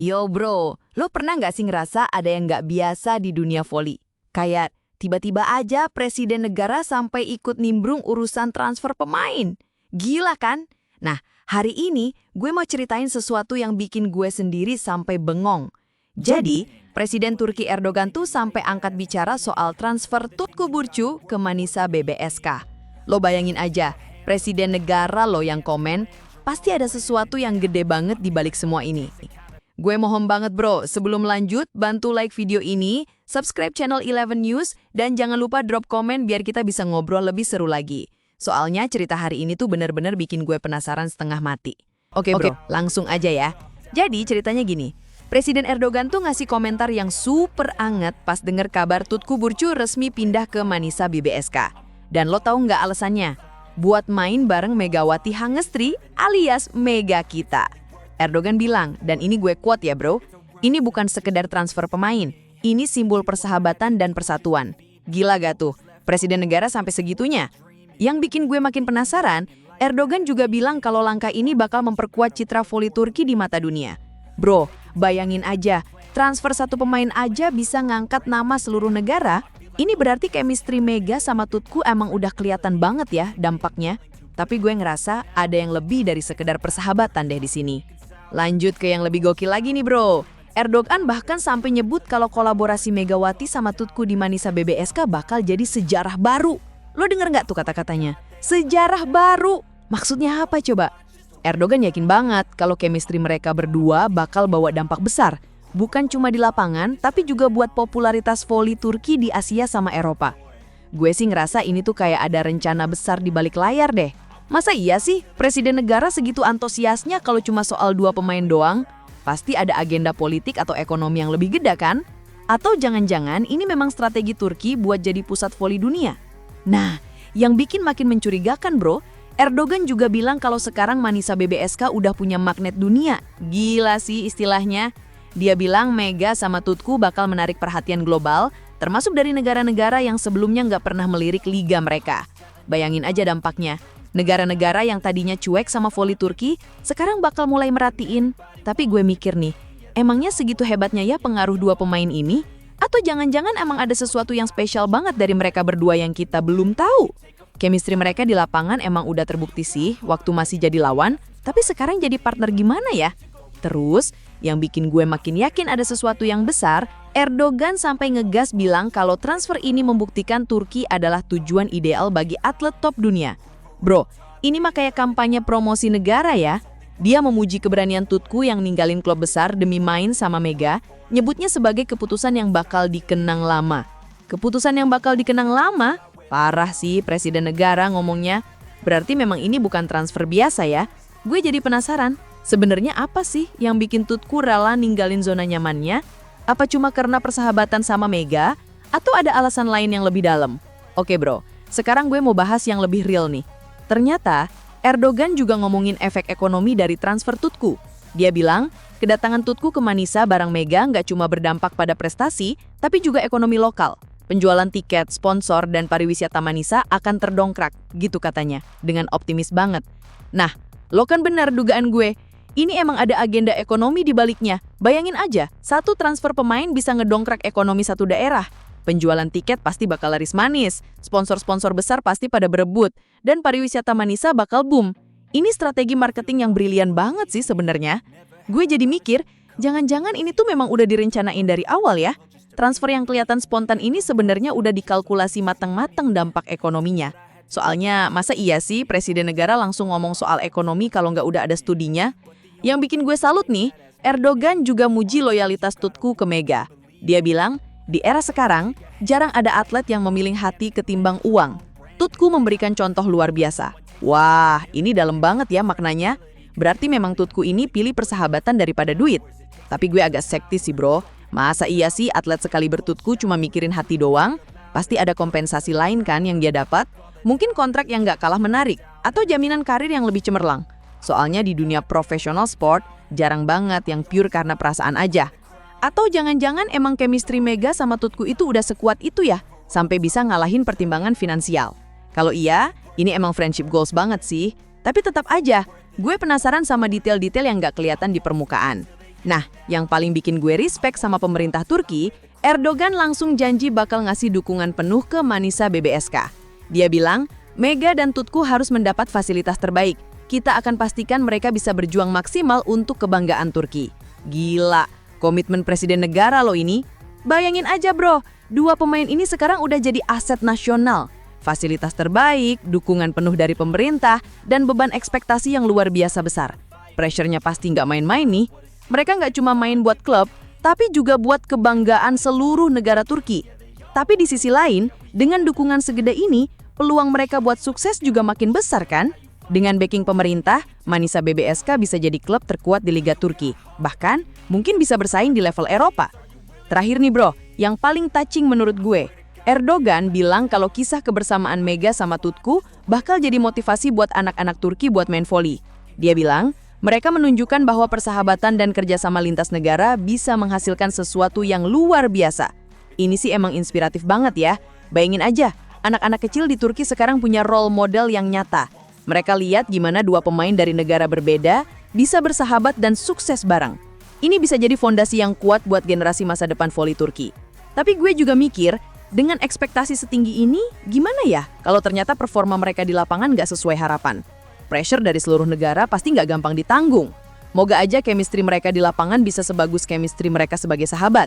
Yo bro, lo pernah nggak sih ngerasa ada yang nggak biasa di dunia voli? Kayak tiba-tiba aja presiden negara sampai ikut nimbrung urusan transfer pemain. Gila kan? Nah, hari ini gue mau ceritain sesuatu yang bikin gue sendiri sampai bengong. Jadi, Presiden Turki Erdogan tuh sampai angkat bicara soal transfer Tutku Burcu ke Manisa BBSK. Lo bayangin aja, presiden negara lo yang komen, pasti ada sesuatu yang gede banget di balik semua ini. Gue mohon banget bro, sebelum lanjut, bantu like video ini, subscribe channel 11 News, dan jangan lupa drop komen biar kita bisa ngobrol lebih seru lagi. Soalnya cerita hari ini tuh bener-bener bikin gue penasaran setengah mati. Oke bro, langsung aja ya. Jadi ceritanya gini, Presiden Erdogan tuh ngasih komentar yang super anget pas denger kabar Tutku Burcu resmi pindah ke Manisa BBSK. Dan lo tahu nggak alasannya? Buat main bareng Megawati Hangestri alias Mega kita. Erdogan bilang, dan ini gue quote ya bro, ini bukan sekedar transfer pemain, ini simbol persahabatan dan persatuan. Gila gak tuh, presiden negara sampai segitunya? Yang bikin gue makin penasaran, Erdogan juga bilang kalau langkah ini bakal memperkuat citra voli Turki di mata dunia. Bro, bayangin aja, transfer satu pemain aja bisa ngangkat nama seluruh negara. Ini berarti chemistry Mega sama Tutku emang udah kelihatan banget ya dampaknya. Tapi gue ngerasa ada yang lebih dari sekedar persahabatan deh di sini. Lanjut ke yang lebih gokil lagi nih bro. Erdogan bahkan sampai nyebut kalau kolaborasi Megawati sama Tutku di Manisa BBSK bakal jadi sejarah baru. Lo denger nggak tuh kata-katanya? Sejarah baru. Maksudnya apa coba? Erdogan yakin banget kalau chemistry mereka berdua bakal bawa dampak besar. Bukan cuma di lapangan, tapi juga buat popularitas voli Turki di Asia sama Eropa. Gue sih ngerasa ini tuh kayak ada rencana besar di balik layar deh. Masa iya sih presiden negara segitu antusiasnya kalau cuma soal dua pemain doang? Pasti ada agenda politik atau ekonomi yang lebih gede kan? Atau jangan-jangan ini memang strategi Turki buat jadi pusat voli dunia? Nah, yang bikin makin mencurigakan bro, Erdogan juga bilang kalau sekarang Manisa BBSK udah punya magnet dunia. Gila sih istilahnya. Dia bilang Mega sama Tutku bakal menarik perhatian global, termasuk dari negara-negara yang sebelumnya nggak pernah melirik liga mereka. Bayangin aja dampaknya. Negara-negara yang tadinya cuek sama voli Turki, sekarang bakal mulai merhatiin. Tapi gue mikir nih, emangnya segitu hebatnya ya pengaruh dua pemain ini? Atau jangan-jangan emang ada sesuatu yang spesial banget dari mereka berdua yang kita belum tahu? Chemistry mereka di lapangan emang udah terbukti sih waktu masih jadi lawan, tapi sekarang jadi partner gimana ya? Terus, yang bikin gue makin yakin ada sesuatu yang besar, Erdogan sampai ngegas bilang kalau transfer ini membuktikan Turki adalah tujuan ideal bagi atlet top dunia. Bro, ini mah kayak kampanye promosi negara ya. Dia memuji keberanian Tutku yang ninggalin klub besar demi main sama Mega, nyebutnya sebagai keputusan yang bakal dikenang lama. Keputusan yang bakal dikenang lama? Parah sih presiden negara ngomongnya. Berarti memang ini bukan transfer biasa ya. Gue jadi penasaran, sebenarnya apa sih yang bikin Tutku rela ninggalin zona nyamannya? Apa cuma karena persahabatan sama Mega? Atau ada alasan lain yang lebih dalam? Oke bro, sekarang gue mau bahas yang lebih real nih. Ternyata, Erdogan juga ngomongin efek ekonomi dari transfer Tutku. Dia bilang, kedatangan Tutku ke Manisa bareng Mega nggak cuma berdampak pada prestasi, tapi juga ekonomi lokal. Penjualan tiket, sponsor, dan pariwisata Manisa akan terdongkrak, gitu katanya, dengan optimis banget. Nah, lo kan benar dugaan gue. Ini emang ada agenda ekonomi di baliknya. Bayangin aja, satu transfer pemain bisa ngedongkrak ekonomi satu daerah. Penjualan tiket pasti bakal laris manis, sponsor-sponsor besar pasti pada berebut, dan pariwisata Manisa bakal boom. Ini strategi marketing yang brilian banget sih sebenarnya. Gue jadi mikir, jangan-jangan ini tuh memang udah direncanain dari awal ya. Transfer yang kelihatan spontan ini sebenarnya udah dikalkulasi matang-matang dampak ekonominya. Soalnya masa iya sih presiden negara langsung ngomong soal ekonomi kalau nggak udah ada studinya? Yang bikin gue salut nih, Erdogan juga muji loyalitas Tutku ke Mega. Dia bilang, di era sekarang, jarang ada atlet yang memilih hati ketimbang uang. Tutku memberikan contoh luar biasa. Wah, ini dalam banget ya maknanya. Berarti memang Tutku ini pilih persahabatan daripada duit. Tapi gue agak skeptis sih bro. Masa iya sih atlet sekali bertutku cuma mikirin hati doang? Pasti ada kompensasi lain kan yang dia dapat? Mungkin kontrak yang nggak kalah menarik. Atau jaminan karir yang lebih cemerlang. Soalnya di dunia profesional sport, jarang banget yang pure karena perasaan aja. Atau jangan-jangan emang chemistry Mega sama Tutku itu udah sekuat itu ya, sampai bisa ngalahin pertimbangan finansial. Kalau iya, ini emang friendship goals banget sih. Tapi tetap aja, gue penasaran sama detail-detail yang nggak kelihatan di permukaan. Nah, yang paling bikin gue respect sama pemerintah Turki, Erdogan langsung janji bakal ngasih dukungan penuh ke Manisa BBSK. Dia bilang, Mega dan Tutku harus mendapat fasilitas terbaik. Kita akan pastikan mereka bisa berjuang maksimal untuk kebanggaan Turki. Gila, komitmen presiden negara loh ini. Bayangin aja bro, dua pemain ini sekarang udah jadi aset nasional. Fasilitas terbaik, dukungan penuh dari pemerintah, dan beban ekspektasi yang luar biasa besar. Pressure-nya pasti nggak main-main nih. Mereka nggak cuma main buat klub, tapi juga buat kebanggaan seluruh negara Turki. Tapi di sisi lain, dengan dukungan segede ini, peluang mereka buat sukses juga makin besar kan? Dengan backing pemerintah, Manisa BBSK bisa jadi klub terkuat di Liga Turki. Bahkan, mungkin bisa bersaing di level Eropa. Terakhir nih bro, yang paling touching menurut gue, Erdogan bilang kalau kisah kebersamaan Mega sama Tutku bakal jadi motivasi buat anak-anak Turki buat main voli. Dia bilang, mereka menunjukkan bahwa persahabatan dan kerjasama lintas negara bisa menghasilkan sesuatu yang luar biasa. Ini sih emang inspiratif banget ya. Bayangin aja, anak-anak kecil di Turki sekarang punya role model yang nyata. Mereka lihat gimana dua pemain dari negara berbeda bisa bersahabat dan sukses bareng. Ini bisa jadi fondasi yang kuat buat generasi masa depan voli Turki. Tapi gue juga mikir, dengan ekspektasi setinggi ini, gimana ya kalau ternyata performa mereka di lapangan nggak sesuai harapan? Pressure dari seluruh negara pasti nggak gampang ditanggung. Moga aja chemistry mereka di lapangan bisa sebagus chemistry mereka sebagai sahabat.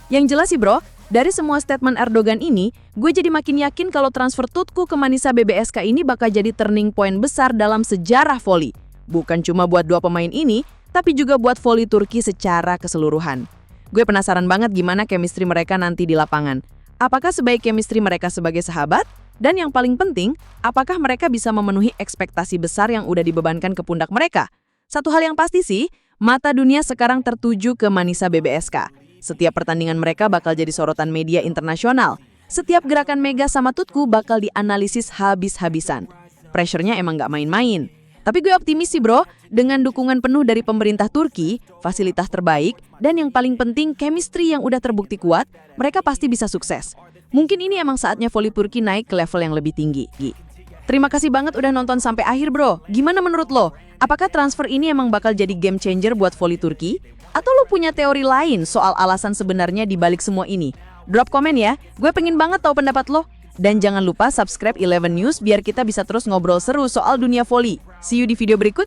Yang jelas sih bro, dari semua statement Erdogan ini, gue jadi makin yakin kalau transfer Tutku ke Manisa BBSK ini bakal jadi turning point besar dalam sejarah voli. Bukan cuma buat dua pemain ini, tapi juga buat voli Turki secara keseluruhan. Gue penasaran banget gimana chemistry mereka nanti di lapangan. Apakah sebaik chemistry mereka sebagai sahabat? Dan yang paling penting, apakah mereka bisa memenuhi ekspektasi besar yang udah dibebankan ke pundak mereka? Satu hal yang pasti sih, mata dunia sekarang tertuju ke Manisa BBSK. Setiap pertandingan mereka bakal jadi sorotan media internasional. Setiap gerakan Mega sama Tutku bakal dianalisis habis-habisan. Pressure-nya emang nggak main-main. Tapi gue optimis sih bro, dengan dukungan penuh dari pemerintah Turki, fasilitas terbaik, dan yang paling penting chemistry yang udah terbukti kuat, mereka pasti bisa sukses. Mungkin ini emang saatnya voli Turki naik ke level yang lebih tinggi. Terima kasih banget udah nonton sampai akhir bro. Gimana menurut lo? Apakah transfer ini emang bakal jadi game changer buat voli Turki? Atau lo punya teori lain soal alasan sebenarnya di balik semua ini? Drop komen ya, gue pengen banget tahu pendapat lo. Dan jangan lupa subscribe 11 News biar kita bisa terus ngobrol seru soal dunia voli. See you di video berikut.